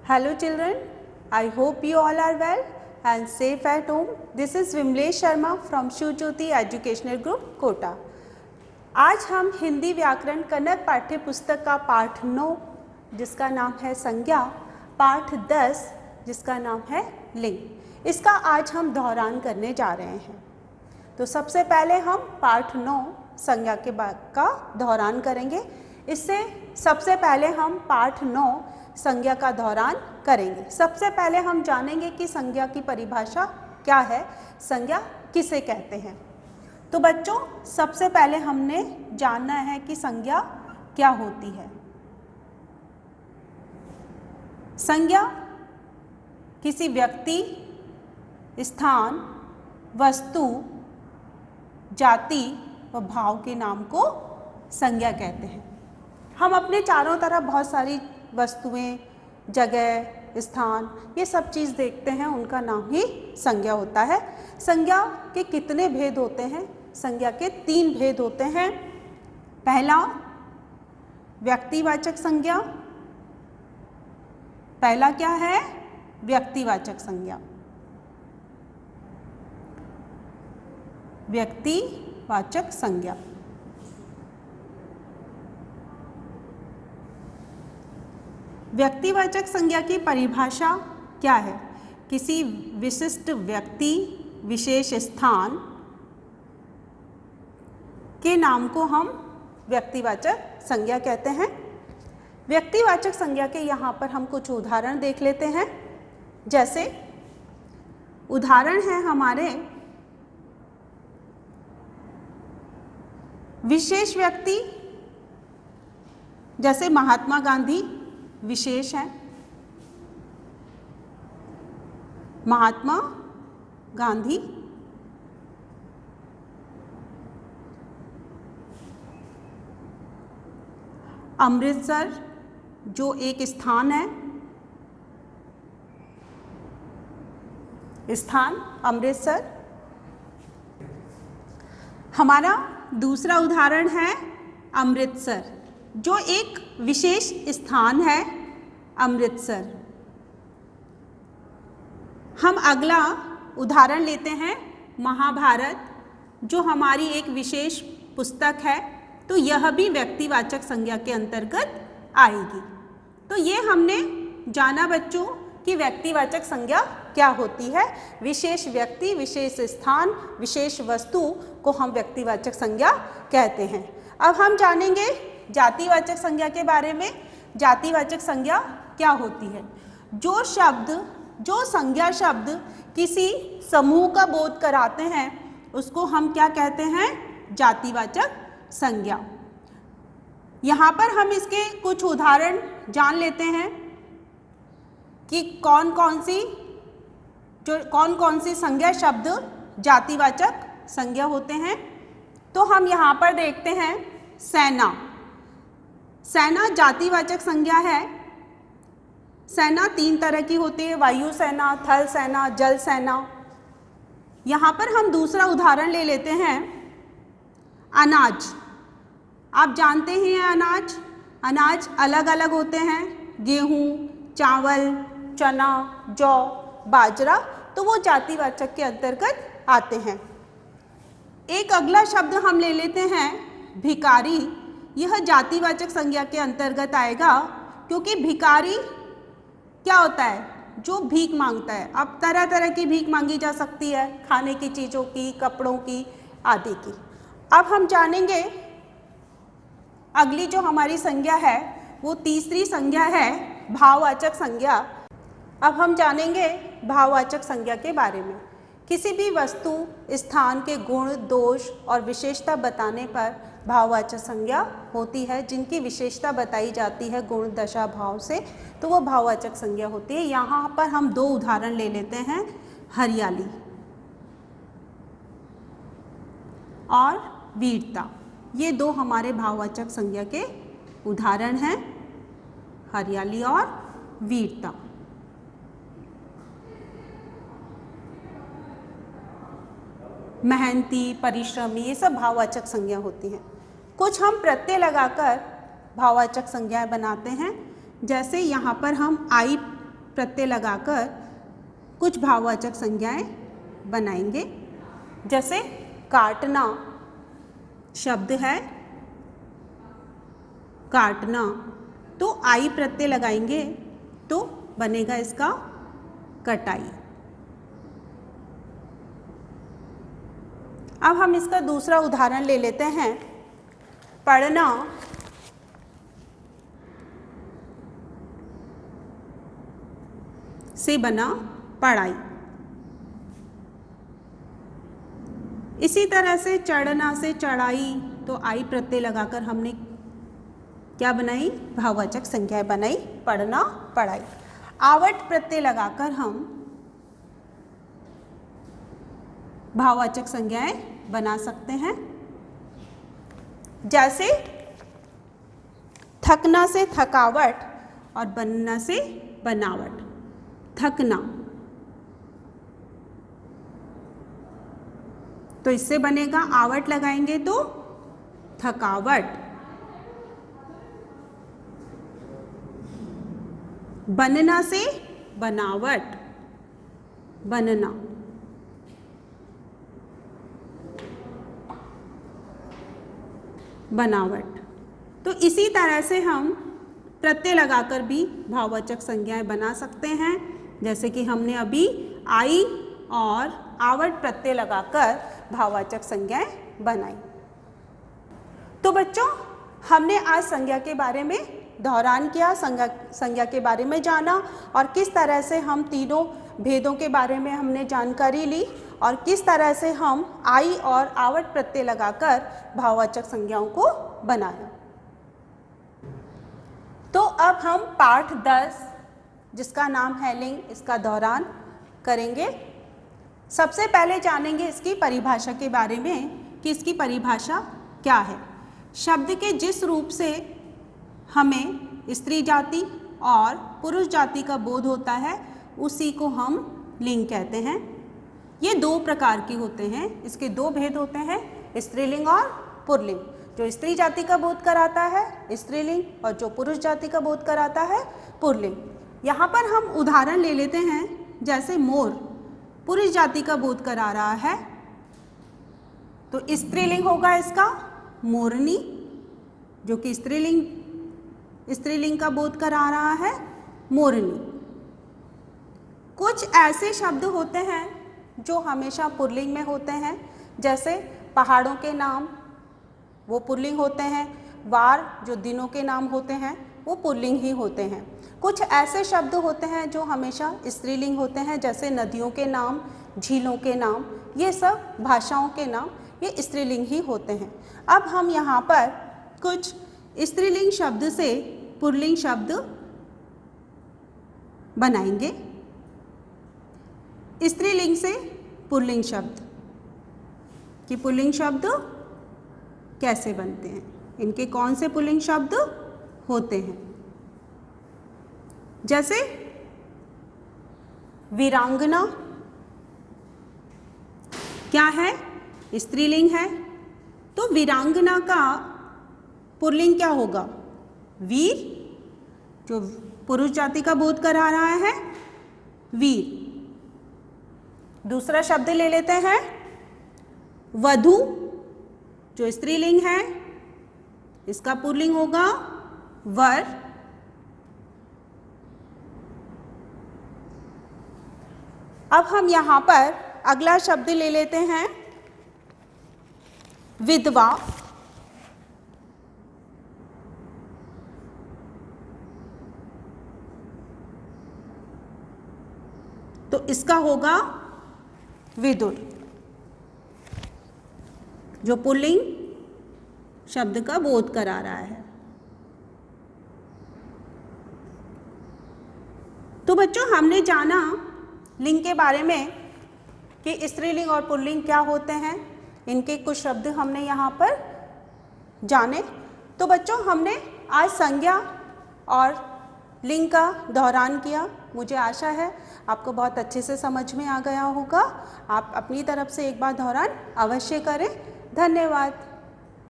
Hello children, I hope you all are well and safe at home. This is Vimlesh Sharma from Shiv Jyoti Educational Group, Kota. आज हम हिंदी व्याकरण कन्नड़ पाठ्य पुस्तक का पाठ 9 जिसका नाम है संज्ञा, पाठ 10 जिसका नाम है लिंग, इसका आज हम दोहरान करने जा रहे हैं। तो सबसे पहले हम पाठ 9 संज्ञा के का दोहरान करेंगे। इससे सबसे पहले हम पाठ 9 संज्ञा का दोहरान करेंगे। सबसे पहले हम जानेंगे कि संज्ञा की परिभाषा क्या है, संज्ञा किसे कहते हैं। तो बच्चों, सबसे पहले हमने जानना है कि संज्ञा क्या होती है। संज्ञा किसी व्यक्ति, स्थान, वस्तु, जाति व भाव के नाम को संज्ञा कहते हैं। हम अपने चारों तरफ बहुत सारी वस्तुएं, जगह, स्थान, ये सब चीज़ देखते हैं, उनका नाम ही संज्ञा होता है। संज्ञा के कितने भेद होते हैं? संज्ञा के 3 भेद होते हैं। पहला व्यक्तिवाचक संज्ञा। पहला क्या है? व्यक्तिवाचक संज्ञा। व्यक्तिवाचक संज्ञा। व्यक्तिवाचक संज्ञा की परिभाषा क्या है? किसी विशिष्ट व्यक्ति, विशेष स्थान के नाम को हम व्यक्तिवाचक संज्ञा कहते हैं। व्यक्तिवाचक संज्ञा के यहाँ पर हम कुछ उदाहरण देख लेते हैं। जैसे उदाहरण है हमारे विशेष व्यक्ति, जैसे महात्मा गांधी विशेष है। महात्मा गांधी। अमृतसर जो एक स्थान है, स्थान अमृतसर। हमारा दूसरा उदाहरण है अमृतसर जो एक विशेष स्थान है, अमृतसर। हम अगला उदाहरण लेते हैं महाभारत जो हमारी एक विशेष पुस्तक है, तो यह भी व्यक्तिवाचक संज्ञा के अंतर्गत आएगी। तो ये हमने जाना बच्चों कि व्यक्तिवाचक संज्ञा क्या होती है। विशेष व्यक्ति, विशेष स्थान, विशेष वस्तु को हम व्यक्तिवाचक संज्ञा कहते हैं। अब हम जानेंगे जातिवाचक संज्ञा के बारे में। जातिवाचक संज्ञा क्या होती है? जो शब्द, जो संज्ञा शब्द किसी समूह का बोध कराते हैं उसको हम क्या कहते हैं? जातिवाचक संज्ञा। यहाँ पर हम इसके कुछ उदाहरण जान लेते हैं कि कौन कौन सी संज्ञा शब्द जातिवाचक संज्ञा होते हैं। तो हम यहाँ पर देखते हैं सेना। सेना जातिवाचक संज्ञा है। सेना 3 तरह की होती है, वायु सेना, थल सेना, जल सेना। यहाँ पर हम दूसरा उदाहरण ले लेते हैं अनाज। आप जानते हैं अनाज, अनाज अलग अलग होते हैं, गेहूँ, चावल, चना, जौ, बाजरा, तो वो जातिवाचक के अंतर्गत आते हैं। एक अगला शब्द हम ले लेते हैं भिखारी। यह जातिवाचक संज्ञा के अंतर्गत आएगा क्योंकि भिखारी क्या होता है? जो भीख मांगता है। अब तरह तरह की भीख मांगी जा सकती है, खाने की चीज़ों की, कपड़ों की, आदि की। अब हम जानेंगे अगली जो हमारी संज्ञा है वो तीसरी संज्ञा है भाववाचक संज्ञा। अब हम जानेंगे भाववाचक संज्ञा के बारे में। किसी भी वस्तु, स्थान के गुण, दोष और विशेषता बताने पर भाववाचक संज्ञा होती है। जिनकी विशेषता बताई जाती है गुण, दशा, भाव से, तो वो भाववाचक संज्ञा होती है। यहाँ पर हम 2 उदाहरण ले लेते हैं, हरियाली और वीरता। ये 2 हमारे भाववाचक संज्ञा के उदाहरण हैं, हरियाली और वीरता। मेहनती, परिश्रमी, ये सब भाववाचक संज्ञा होती हैं। कुछ हम प्रत्यय लगाकर भाववाचक संज्ञाएं बनाते हैं। जैसे यहाँ पर हम आई प्रत्यय लगाकर कुछ भाववाचक संज्ञाएं बनाएंगे। जैसे काटना शब्द है, काटना, तो आई प्रत्यय लगाएंगे तो बनेगा इसका कटाई। अब हम इसका दूसरा उदाहरण ले लेते हैं। पढ़ना से बना पढ़ाई। इसी तरह से चढ़ना से चढ़ाई, तो आई प्रत्यय लगाकर हमने क्या बनाई, भाववाचक संज्ञाएं बनाई, पढ़ना पढ़ाई। आवट प्रत्यय लगाकर हम भाववाचक संज्ञाएं बना सकते हैं। जैसे थकना से थकावट और बनना से बनावट। थकना तो इससे बनेगा, आवट लगाएंगे तो थकावट। बनना से बनावट, बनना। बनावट। तो इसी तरह से हम प्रत्यय लगाकर भी भाववाचक संज्ञाएं बना सकते हैं। जैसे कि हमने अभी आई और आवट प्रत्यय लगाकर भाववाचक संज्ञाएं बनाई। तो बच्चों, हमने आज संज्ञा के बारे में दोहरान किया, संज्ञा के बारे में जाना और किस तरह से हम तीनों भेदों के बारे में हमने जानकारी ली और किस तरह से हम आई और आवट प्रत्यय लगाकर भाववाचक संज्ञाओं को बनाया। तो अब हम पाठ 10 जिसका नाम है लिंग, इसका दोहरान करेंगे। सबसे पहले जानेंगे इसकी परिभाषा के बारे में कि इसकी परिभाषा क्या है। शब्द के जिस रूप से हमें स्त्री जाति और पुरुष जाति का बोध होता है उसी को हम लिंग कहते हैं। ये दो प्रकार के होते हैं, इसके दो भेद होते हैं, स्त्रीलिंग और पुल्लिंग। जो स्त्री जाति का बोध कराता है स्त्रीलिंग और जो पुरुष जाति का बोध कराता है पुल्लिंग। यहाँ पर हम उदाहरण ले लेते हैं। जैसे मोर पुरुष जाति का बोध करा रहा है तो स्त्रीलिंग होगा इसका मोरनी, जो कि स्त्रीलिंग का बोध करा रहा है मोरनी। कुछ ऐसे शब्द होते हैं जो हमेशा पुल्लिंग में होते हैं, जैसे पहाड़ों के नाम वो पुल्लिंग होते हैं, वार जो दिनों के नाम होते हैं वो पुल्लिंग ही होते हैं। कुछ ऐसे शब्द होते हैं जो हमेशा स्त्रीलिंग होते हैं, जैसे नदियों के नाम, झीलों के नाम, ये सब भाषाओं के नाम ये स्त्रीलिंग ही होते हैं। अब हम यहाँ पर कुछ स्त्रीलिंग शब्द से पुल्लिंग शब्द बनाएंगे। स्त्रीलिंग से पुल्लिंग शब्द कि पुल्लिंग शब्द कैसे बनते हैं, इनके कौन से पुल्लिंग शब्द होते हैं। जैसे वीरांगना क्या है, स्त्रीलिंग है, तो वीरांगना का पुल्लिंग क्या होगा, वीर, जो पुरुष जाति का बोध करा रहा है वीर। दूसरा शब्द ले लेते हैं वधू, जो स्त्रीलिंग है इसका पुल्लिंग होगा वर। अब हम यहाँ पर अगला शब्द ले लेते हैं विधवा। तो इसका होगा विदुर, जो पुल्लिंग शब्द का बोध करा रहा है। तो बच्चों, हमने जाना लिंग के बारे में कि स्त्रीलिंग और पुल्लिंग क्या होते हैं, इनके कुछ शब्द हमने यहाँ पर जाने। तो बच्चों, हमने आज संज्ञा और लिंग का दोहरान किया। मुझे आशा है आपको बहुत अच्छे से समझ में आ गया होगा। आप अपनी तरफ से एक बार दोहरान अवश्य करें। धन्यवाद।